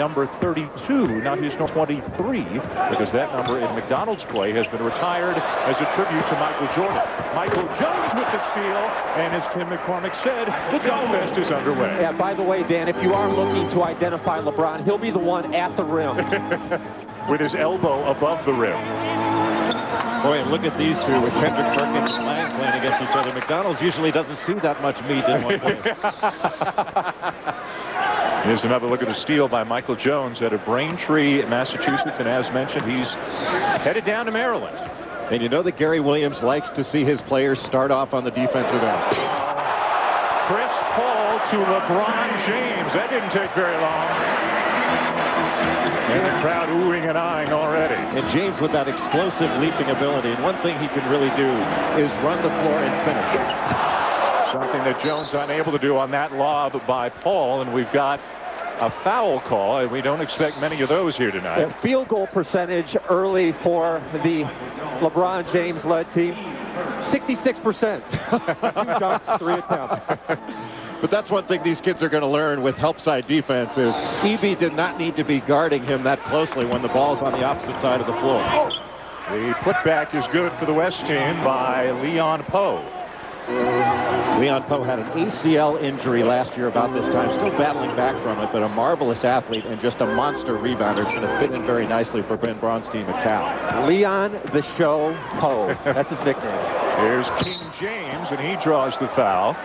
number 32, not his number 23, because that number in McDonald's play has been retired as a tribute to Michael Jordan. Michael Jones with the steal, and as Tim McCormick said, the dunk fest is underway. Yeah, by the way, Dan, if you are looking to identify LeBron, he'll be the one at the rim. With his elbow above the rim. Boy, and look at these two with Kendrick Perkins and Lang playing against each other. McDonald's usually doesn't see that much meat in one place. Here's another look at the steal by Michael Jones out of Braintree, Massachusetts. And as mentioned, he's headed down to Maryland. And you know that Gary Williams likes to see his players start off on the defensive end. Chris Paul to LeBron James. That didn't take very long. And the crowd oohing and eyeing already. And James with that explosive leaping ability. And one thing he can really do is run the floor and finish. Something that Jones unable to do on that lob by Paul. And we've got a foul call. And we don't expect many of those here tonight. Yeah, field goal percentage early for the LeBron James-led team. 66%. 2 dunks, 3 attempts. But that's one thing these kids are going to learn with help side defense is EB did not need to be guarding him that closely when the ball's on the opposite side of the floor. The putback is good for the West team by Leon Poe. Leon Poe had an ACL injury last year about this time, still battling back from it, but a marvelous athlete and just a monster rebounder. It's going to fit in very nicely for Ben Braun's team at Cal. Leon the Show Poe. That's his nickname. Here's King James, and he draws the foul.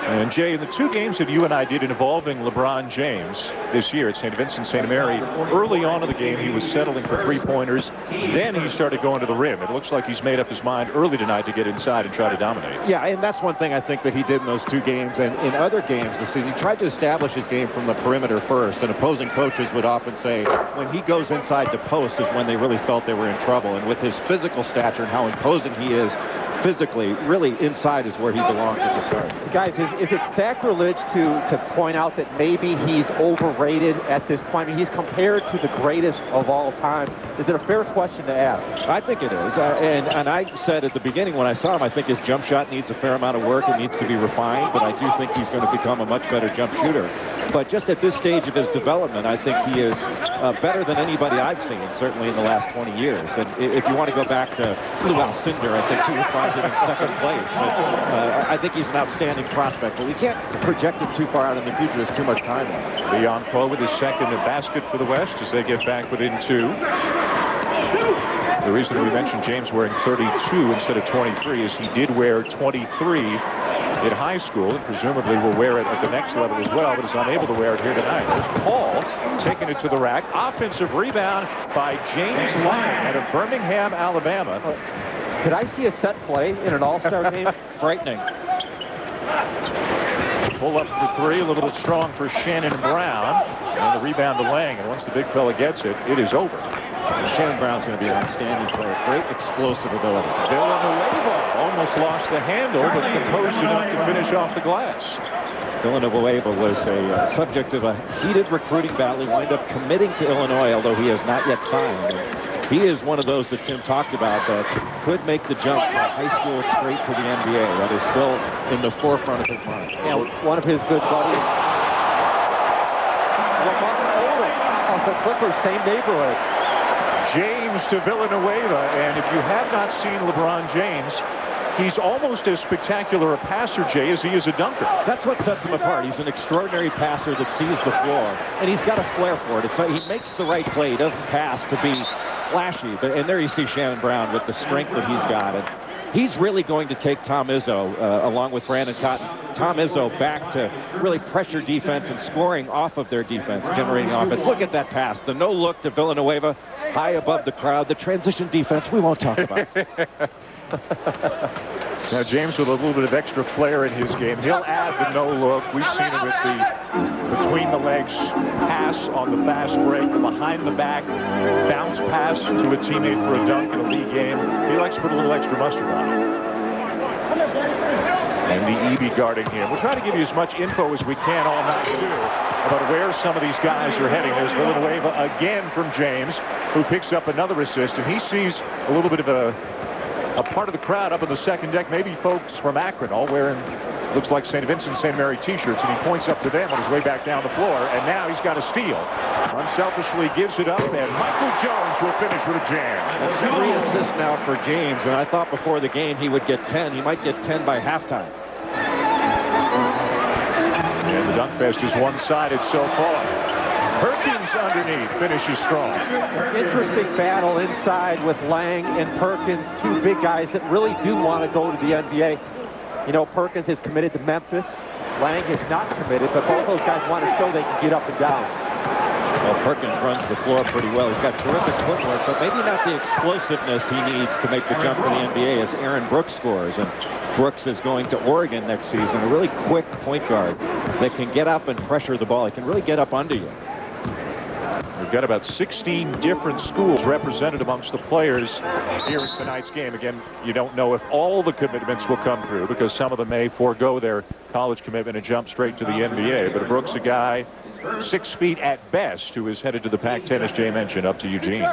And Jay, in the 2 games that you and I did involving LeBron James this year at St. Vincent St. Mary, early on in the game he was settling for 3-pointers. Then he started going to the rim. It looks like he's made up his mind early tonight to get inside and try to dominate. Yeah, and that's one thing I think that he did in those 2 games. And in other games this season, he tried to establish his game from the perimeter first. And opposing coaches would often say when he goes inside the post is when they really felt they were in trouble. And with his physical stature and how imposing he is physically, really inside is where he belongs at the start. Guys, is it sacrilege to point out that maybe he's overrated at this point? I mean, he's compared to the greatest of all time. Is it a fair question to ask? I think it is. And I said at the beginning when I saw him, I think his jump shot needs a fair amount of work. It needs to be refined, but I do think he's going to become a much better jump shooter. But just at this stage of his development, I think he is better than anybody I've seen, certainly in the last 20 years. And if you want to go back to Lou Alcindor, I think he would find him in second place. But I think he's an outstanding prospect, but we can't project him too far out in the future. There's too much time left. Leon Poe with his second basket for the West as they get back within 2. The reason we mentioned James wearing 32 instead of 23 is he did wear 23 in high school and presumably will wear it at the next level as well, but is unable to wear it here tonight. There's Paul taking it to the rack. Offensive rebound by James Lang out of Birmingham, Alabama. Could I see a set play in an all-star game? Frightening. Pull up for 3, a little bit strong for Shannon Brown. And the rebound to Lang, and once the big fella gets it, it is over. Shannon Brown's going to be an outstanding player. Great explosive ability. Villanueva almost lost the handle, but composed enough to finish off the glass. Villanueva was a subject of a heated recruiting battle. He wound up committing to Illinois, although he has not yet signed. He is one of those that Tim talked about that could make the jump from high school straight to the NBA. That is still in the forefront of his mind. Yeah, one of his good buddies. Of the Clippers, same neighborhood. James to Villanueva, and if you have not seen LeBron James, he's almost as spectacular a passer, Jay, as he is a dunker. That's what sets him apart. He's an extraordinary passer that sees the floor, and he's got a flair for it. He makes the right play. He doesn't pass to be flashy. And there you see Shannon Brown with the strength that he's got. And he's really going to take Tom Izzo, along with Brandon Cotton, Tom Izzo back to really pressure defense and scoring off of their defense, generating offense. Look at that pass. The no-look to Villanueva, high above the crowd. The transition defense, we won't talk about. Now, James with a little bit of extra flair in his game. He'll add the no-look. We've seen him with the between-the-legs pass on the fast break, the behind-the-back bounce pass to a teammate for a dunk in a league game. He likes to put a little extra mustard on it. And the EB guarding him. We'll try to give you as much info as we can all night, too, about where some of these guys are heading. There's Villanueva again from James, who picks up another assist, and he sees a little bit of a part of the crowd up in the second deck, maybe folks from Akron, all wearing Looks like St. Vincent St. Mary t-shirts, and he points up to them on his way back down the floor, and now he's got a steal. Unselfishly gives it up, and Michael Jones will finish with a jam. That's 3 assists now for James, and I thought before the game he would get 10. He might get 10 by halftime. And the dunk fest is one-sided so far. Perkins underneath finishes strong. Interesting battle inside with Lang and Perkins, two big guys that really do want to go to the NBA. You know, Perkins is committed to Memphis. Lang is not committed, but both those guys want to show they can get up and down. Well, Perkins runs the floor pretty well. He's got terrific footwork, but maybe not the explosiveness he needs to make the jump to the NBA as Aaron Brooks scores. And Brooks is going to Oregon next season, a really quick point guard that can get up and pressure the ball. He can really get up under you. We've got about 16 different schools represented amongst the players here in tonight's game. Again, you don't know if all the commitments will come through because some of them may forego their college commitment and jump straight to the NBA. But Brooks, a guy 6 feet at best, who is headed to the Pac-10, as Jay mentioned, up to Eugene.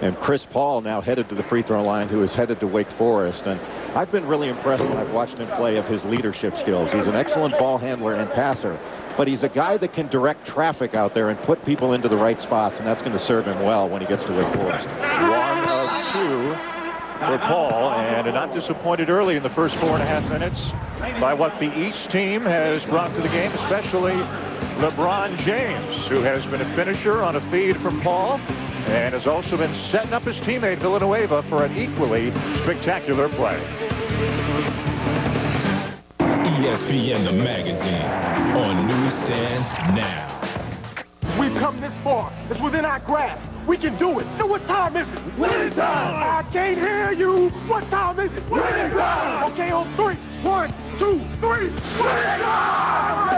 And Chris Paul now headed to the free throw line, who is headed to Wake Forest. And I've been really impressed when I've watched him play of his leadership skills. He's an excellent ball handler and passer, but he's a guy that can direct traffic out there and put people into the right spots, and that's going to serve him well when he gets to Wake Forest. 1 of 2 for Paul, and not disappointed early in the first 4.5 minutes by what the East team has brought to the game, especially LeBron James, who has been a finisher on a feed from Paul and has also been setting up his teammate Villanueva for an equally spectacular play. ESPN, the magazine, on newsstands now. We've come this far. It's within our grasp. We can do it. So what time is it? Winning time! I can't hear you. What time is it? Winning time! Okay, on 3. 1, 2, 3. Winning time!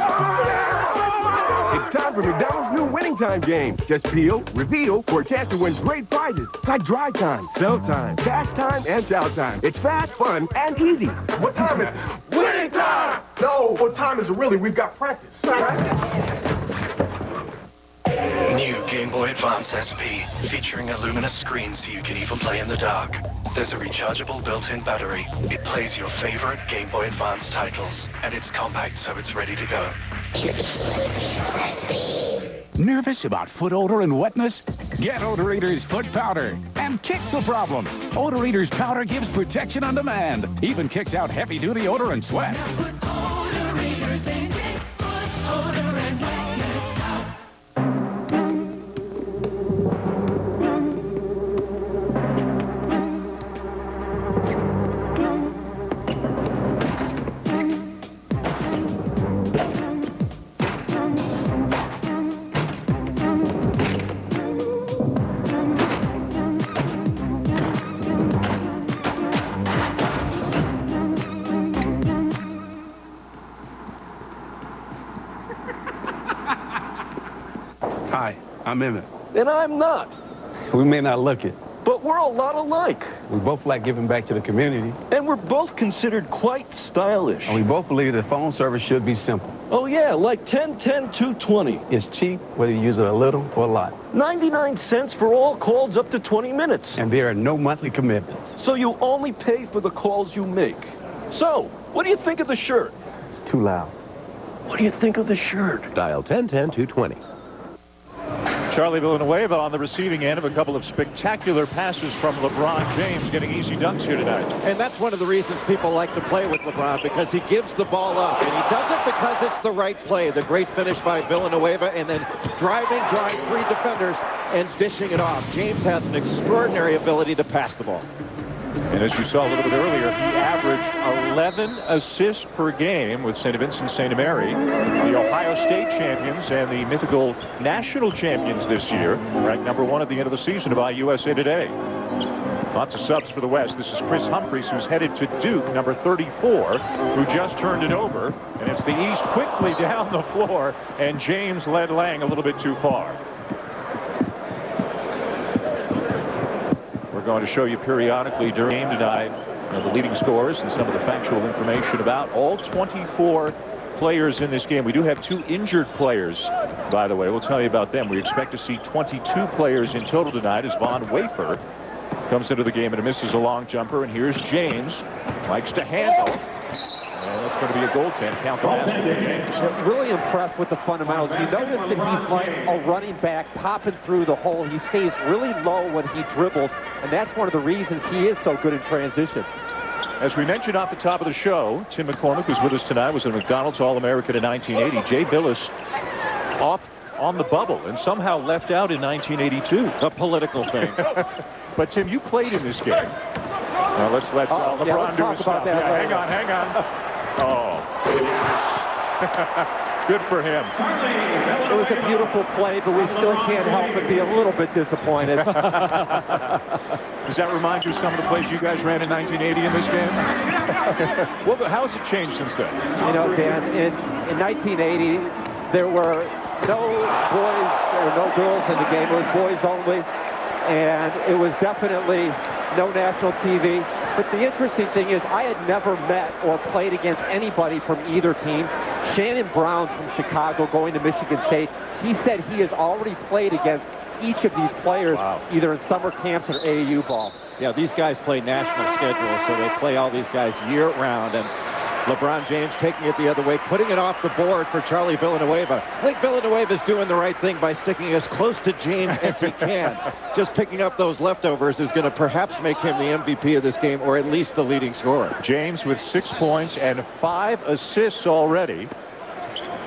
It's time for McDonald's new winning time game. Just peel, reveal for a chance to win great prizes like dry time, sell time, cash time, and chow time. It's fast, fun, and easy. What time is it? Winning time! No, what time is it really? We've got practice. New Game Boy Advance SP, featuring a luminous screen so you can even play in the dark. There's a rechargeable built-in battery. It plays your favorite Game Boy Advance titles, and it's compact so it's ready to go. Nervous about foot odor and wetness? Get Odor Eater's foot powder and kick the problem. Odor Eater's powder gives protection on demand. Even kicks out heavy-duty odor and sweat. Hi, I'm Emmett. And I'm not. We may not look it. But we're a lot alike. We both like giving back to the community. And we're both considered quite stylish. And we both believe that phone service should be simple. Oh, yeah, like 10-10-220. It's cheap, whether you use it a little or a lot. 99 cents for all calls up to 20 minutes. And there are no monthly commitments. So you only pay for the calls you make. So, what do you think of the shirt? Too loud. What do you think of the shirt? Dial 10-10-220. Charlie Villanueva on the receiving end of a couple of spectacular passes from LeBron James, getting easy dunks here tonight. And that's one of the reasons people like to play with LeBron, because he gives the ball up, and he does it because it's the right play. The great finish by Villanueva, and then drawing 3 defenders and dishing it off. James has an extraordinary ability to pass the ball. And as you saw a little bit earlier, he averaged 11 assists per game with St. Vincent St. Mary, the Ohio State champions and the mythical national champions this year, ranked #1 at the end of the season by USA Today. Lots of subs for the West. This is Chris Humphreys, who's headed to Duke, number 34, who just turned it over. And it's the East quickly down the floor, and James led Lang a little bit too far. We're going to show you periodically during the game tonight the leading scorers and some of the factual information about all 24 players in this game. We do have 2 injured players, by the way. We'll tell you about them. We expect to see 22 players in total tonight as Von Wafer comes into the game and misses a long jumper. And here's James, likes to handle. And it's going to be a goaltend. Count the basket, James. Really impressed with the fundamentals. You notice that he's like a running back popping through the hole. He stays really low when he dribbles, and that's one of the reasons he is so good in transition. As we mentioned off the top of the show, Tim McCormick, who's with us tonight, was a McDonald's All-American in 1980. Jay Billis off on the bubble and somehow left out in 1982. A political thing. But, Tim, you played in this game. Now, let's let LeBron do his stuff. Hang on. Oh. Good for him. It was a beautiful play, but we still can't help but be a little bit disappointed. Does that remind you of some of the plays you guys ran in 1980 in this game? Well, how has it changed since then? You know, Dan, in 1980, there were no boys or no girls in the game. It was boys only, and it was definitely no national TV. But the interesting thing is I had never met or played against anybody from either team. Shannon Brown's from Chicago going to Michigan State. He said he has already played against each of these players, either in summer camps or AAU ball. Yeah, these guys play national schedules, so they play all these guys year-round. And LeBron James taking it the other way, putting it off the board for Charlie Villanueva. I think Villanueva's doing the right thing by sticking as close to James as he can. Just picking up those leftovers is going to perhaps make him the MVP of this game, or at least the leading scorer. James with 6 points and 5 assists already.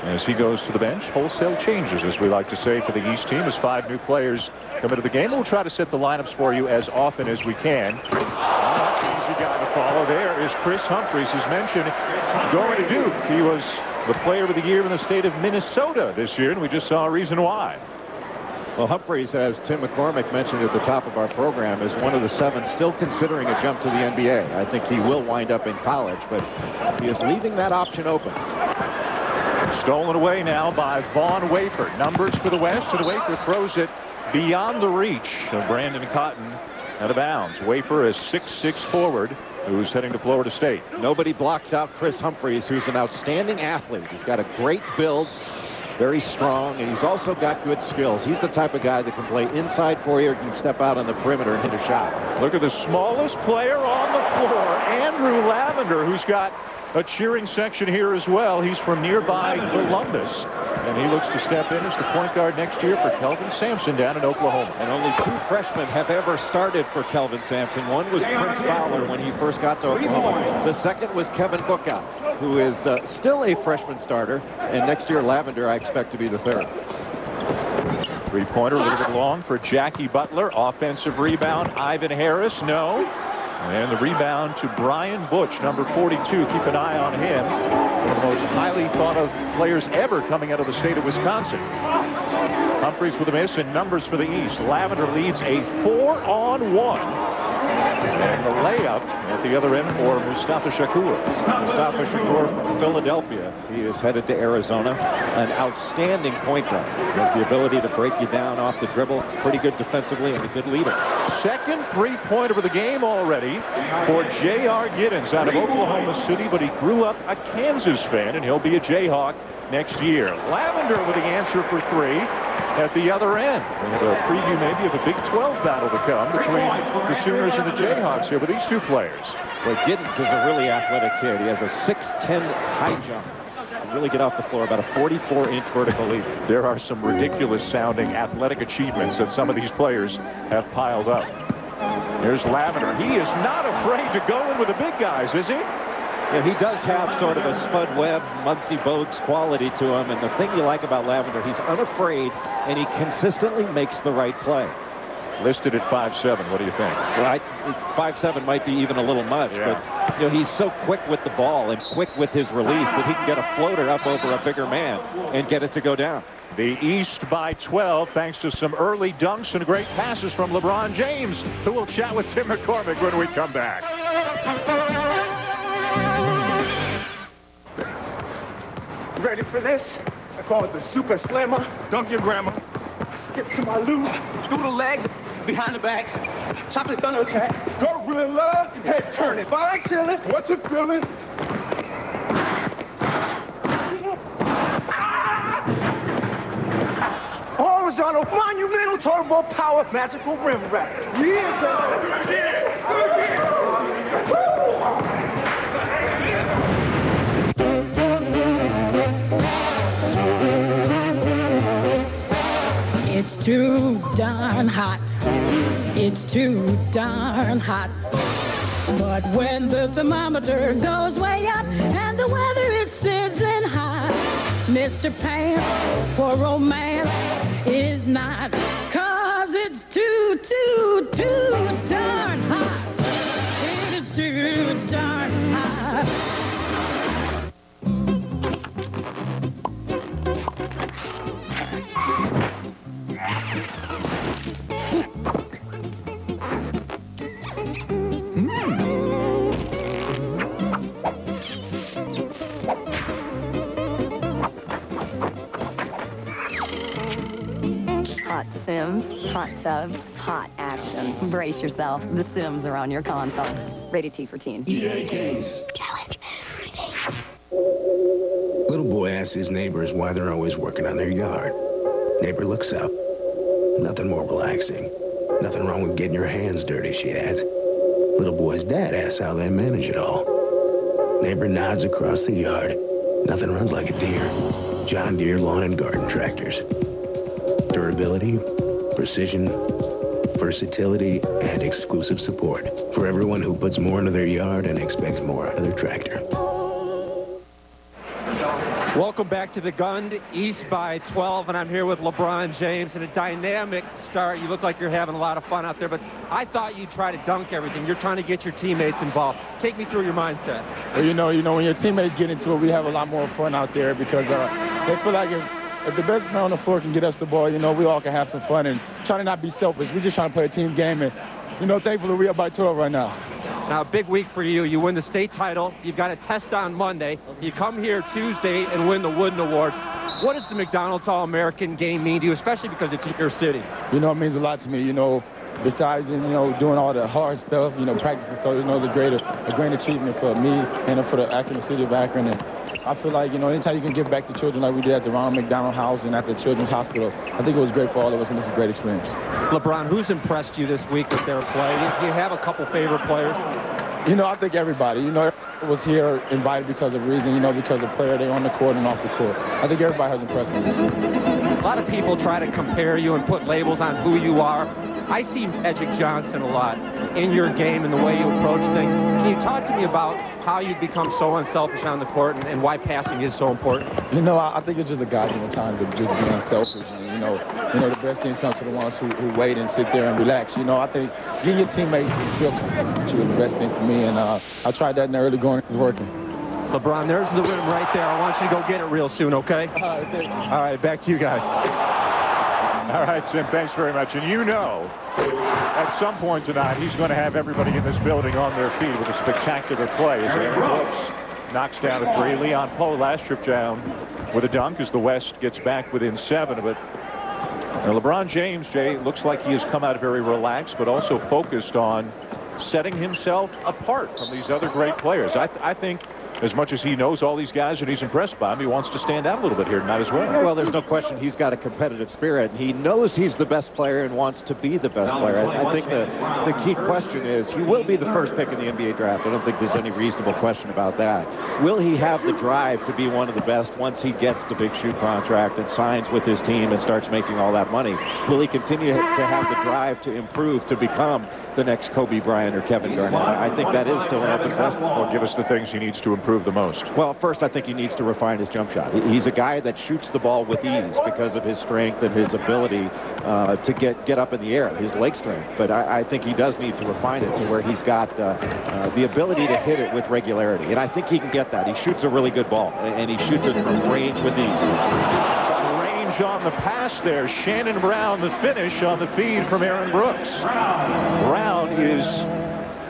As he goes to the bench, wholesale changes, as we like to say, for the East team, as 5 new players come into the game. We'll try to set the lineups for you as often as we can. Easy guy to follow there is Chris Humphries, as mentioned, going to Duke. He was the player of the year in the state of Minnesota this year, and we just saw a reason why. Well, Humphries, as Tim McCormick mentioned at the top of our program, is one of the 7 still considering a jump to the NBA. I think he will wind up in college, but he is leaving that option open. Stolen away now by Vaughn Wafer. Numbers for the West, and Wafer throws it beyond the reach of Brandon Cotton out of bounds. Wafer is 6'6" forward who's heading to Florida State. Nobody blocks out Chris Humphries, who's an outstanding athlete. He's got a great build, very strong, and he's also got good skills. He's the type of guy that can play inside for you or can step out on the perimeter and hit a shot. Look at the smallest player on the floor, Andrew Lavender, who's got a cheering section here as well. He's from nearby Columbus, and he looks to step in as the point guard next year for Kelvin Sampson down in Oklahoma. And only 2 freshmen have ever started for Kelvin Sampson. One was Prince Fowler when he first got to Oklahoma. The second was Kevin Bookout, who is still a freshman starter, and next year Lavender I expect to be the 3rd. Three-pointer a little bit long for Jackie Butler. Offensive rebound, Ivan Harris, no. And the rebound to Brian Butch, number 42. Keep an eye on him. One of the most highly thought of players ever coming out of the state of Wisconsin. Humphries with a miss, and numbers for the East. Lavender leads a 4-on-1. And the layup at the other end for Mustafa Shakur. Mustafa Shakur from Philadelphia. He is headed to Arizona. An outstanding point guard. He has the ability to break you down off the dribble. Pretty good defensively and a good leader. Second three-pointer of the game already for J.R. Giddens out of Oklahoma City, but he grew up a Kansas fan, and he'll be a Jayhawk next year. Lavender with the answer for 3 at the other end. We have a preview maybe of a Big 12 battle to come between the Sooners and the Jayhawks here with these 2 players. Well, Giddens is a really athletic kid. He has a 6'10" high jump. Can really get off the floor, about a 44-inch vertical leap. There are some ridiculous-sounding athletic achievements that some of these players have piled up. Here's Lavender. He is not afraid to go in with the big guys, is he? Yeah, he does have sort of a Spud Webb, Muggsy Bogues quality to him, and the thing you like about Lavender, he's unafraid, and he consistently makes the right play. Listed at 5'7". What do you think? Well, 5'7" might be even a little much, but you know, he's so quick with the ball and quick with his release that he can get a floater up over a bigger man and get it to go down. The East by 12, thanks to some early dunks and great passes from LeBron James, who will chat with Tim McCormick when we come back. Ready for this? I call it the Super Slammer. Dunk your grandma. Skip to my loop. Through the legs, behind the back. Chocolate thunder attack. Gorilla. Head turning. Fine chillin'. What's it feeling? Horizontal, monumental, turbo power, magical rim wrap. too darn hot. It's too darn hot. But when the thermometer goes way up and the weather is sizzling hot, Mr. Pants for romance is not, 'cause it's too darn hot. It's too darn hot. Hot Sims, hot tubs, hot action. Brace yourself. The Sims are on your console. Rated T for teen. Challenge everything. Little boy asks his neighbors why they're always working on their yard. Neighbor looks up. Nothing more relaxing. Nothing wrong with getting your hands dirty, she adds. Little boy's dad asks how they manage it all. Neighbor nods across the yard. Nothing runs like a deer. John Deere lawn and garden tractors. Durability, precision, versatility, and exclusive support for everyone who puts more into their yard and expects more out of their tractor. Welcome back to the Gun, East by 12, and I'm here with LeBron James in a dynamic start. You look like you're having a lot of fun out there, but I thought you'd try to dunk everything. You're trying to get your teammates involved. Take me through your mindset. Well, you know, when your teammates get into it, we have a lot more fun out there because they feel like if the best player on the floor can get us the ball, you know, we all can have some fun and try to not be selfish. We're just trying to play a team game, and, you know, thankfully we're up by 12 right now. Now, big week for you. You win the state title. You've got a test on Monday. You come here Tuesday and win the Wooden Award. What does the McDonald's All-American game mean to you, especially because it's in your city? You know, it means a lot to me. You know, besides, you know, doing all the hard stuff, you know, practicing stuff, you know, a great achievement for me and for the Akron City of Akron. And I feel like, you know, anytime you can give back to children like we did at the Ronald McDonald House and at the Children's Hospital, I think it was great for all of us, and it's a great experience. LeBron, who's impressed you this week with their play? Do you have a couple favorite players? You know, I think everybody. You know, was here invited because of reason, you know, because of player, they on the court and off the court. I think everybody has impressed me this week. A lot of people try to compare you and put labels on who you are. I see Magic Johnson a lot in your game and the way you approach things. Can you talk to me about how you've become so unselfish on the court and why passing is so important? You know, I think it's just a God-given time to just be unselfish. And, you know, the best things come to the ones who wait and sit there and relax. You know, I think getting your teammates to feel comfortable is the best thing for me, and I tried that in the early going. It's working. LeBron, there's the rim right there. I want you to go get it real soon, okay? All right, back to you guys. All right, Tim, thanks very much. And you know, at some point tonight, he's going to have everybody in this building on their feet with a spectacular play as Aaron Brooks knocks down a three. Leon Poe last trip down with a dunk as the West gets back within 7. But LeBron James, Jay, looks like he has come out very relaxed, but also focused on setting himself apart from these other great players. I think as much as he knows all these guys and he's impressed by them, he wants to stand out a little bit here tonight as well. Well, there's no question he's got a competitive spirit. He knows he's the best player and wants to be the best player. I think the key question is he will be the first pick in the NBA draft. I don't think there's any reasonable question about that. Will he have the drive to be one of the best once he gets the big shoe contract and signs with his team and starts making all that money? Will he continue to have the drive to improve to become the next Kobe Bryant or Kevin Garnett? I think that is still an open question. Well, give us the things he needs to improve the most. Well, first, I think he needs to refine his jump shot. He's a guy that shoots the ball with ease because of his strength and his ability to get up in the air, his leg strength. But I think he does need to refine it to where he's got the ability to hit it with regularity. And I think he can get that. He shoots a really good ball, and he shoots it from range with ease. On the pass there, Shannon Brown, the finish on the feed from Aaron Brooks. Brown is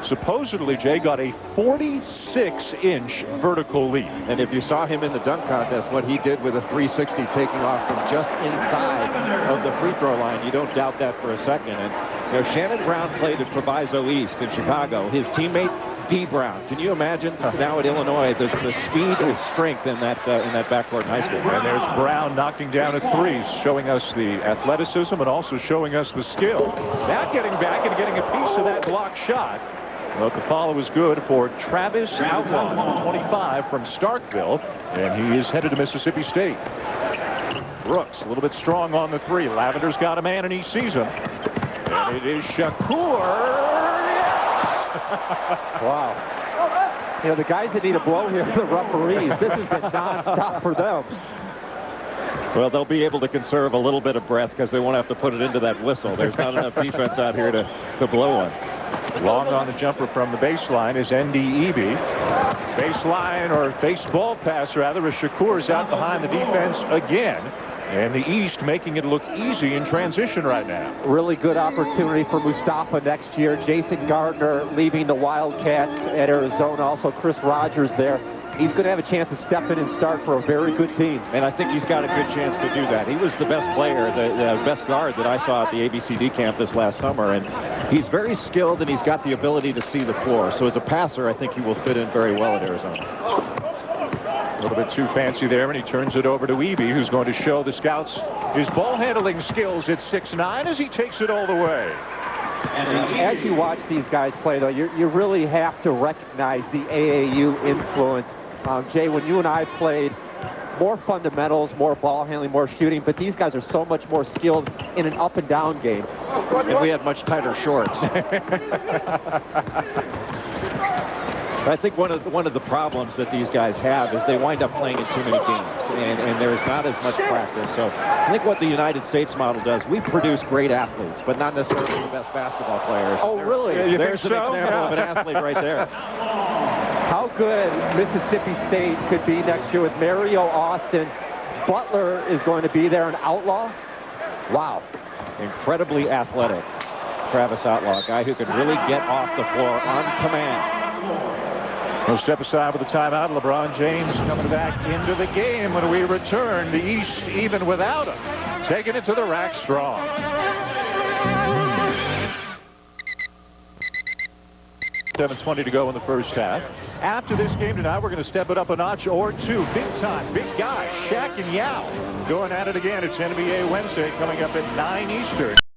supposedly, Jay, got a 46-inch vertical leap. And if you saw him in the dunk contest, what he did with a 360 taking off from just inside of the free throw line, you don't doubt that for a second. And you know, Shannon Brown played at Proviso East in Chicago. His teammate D. Brown. Can you imagine now at Illinois the speed and strength in that backcourt in high school? And there's Brown knocking down a three, showing us the athleticism and also showing us the skill. Now getting back and getting a piece of that block shot. Well, the follow is good for Travis Outlaw, 25 from Starkville, and he is headed to Mississippi State. Brooks a little bit strong on the three. Lavender's got a man and he sees him. And it is Shakur. Yes! Wow. You know, the guys that need a blow here are the referees. This has been nonstop for them. Well, they'll be able to conserve a little bit of breath because they won't have to put it into that whistle. There's not enough defense out here to blow one. Long on the jumper from the baseline is NDEB. Baseline or baseball pass rather as Shakur's out behind the defense again. And the East making it look easy in transition right now. Really good opportunity for Mustafa next year. Jason Gardner leaving the Wildcats at Arizona. Also Chris Rogers there. He's going to have a chance to step in and start for a very good team. And I think he's got a good chance to do that. He was the best player, the best guard that I saw at the ABCD camp this last summer. And he's very skilled and he's got the ability to see the floor. So as a passer, I think he will fit in very well at Arizona. A little bit too fancy there, and he turns it over to Eby, who's going to show the scouts his ball handling skills at 6'9" as he takes it all the way. And as you watch these guys play, though, you really have to recognize the AAU influence. Jay, when you and I played, more fundamentals, more ball handling, more shooting, but these guys are so much more skilled in an up and down game. And we had much tighter shorts. I think one of the problems that these guys have is they wind up playing in too many games, and there's not as much practice. So I think what the United States model does, we produce great athletes, but not necessarily the best basketball players. Oh, really? There's an example of an athlete right there. How good Mississippi State could be next year with Mario Austin. Butler is going to be there, an outlaw. Wow. Incredibly athletic. Travis Outlaw, a guy who can really get off the floor on command. We'll step aside with a timeout. LeBron James coming back into the game when we return. The East, even without him, taking it to the rack strong. 7:20 to go in the first half. After this game tonight, we're going to step it up a notch or two. Big time, big guys, Shaq and Yao going at it again. It's NBA Wednesday coming up at 9 Eastern.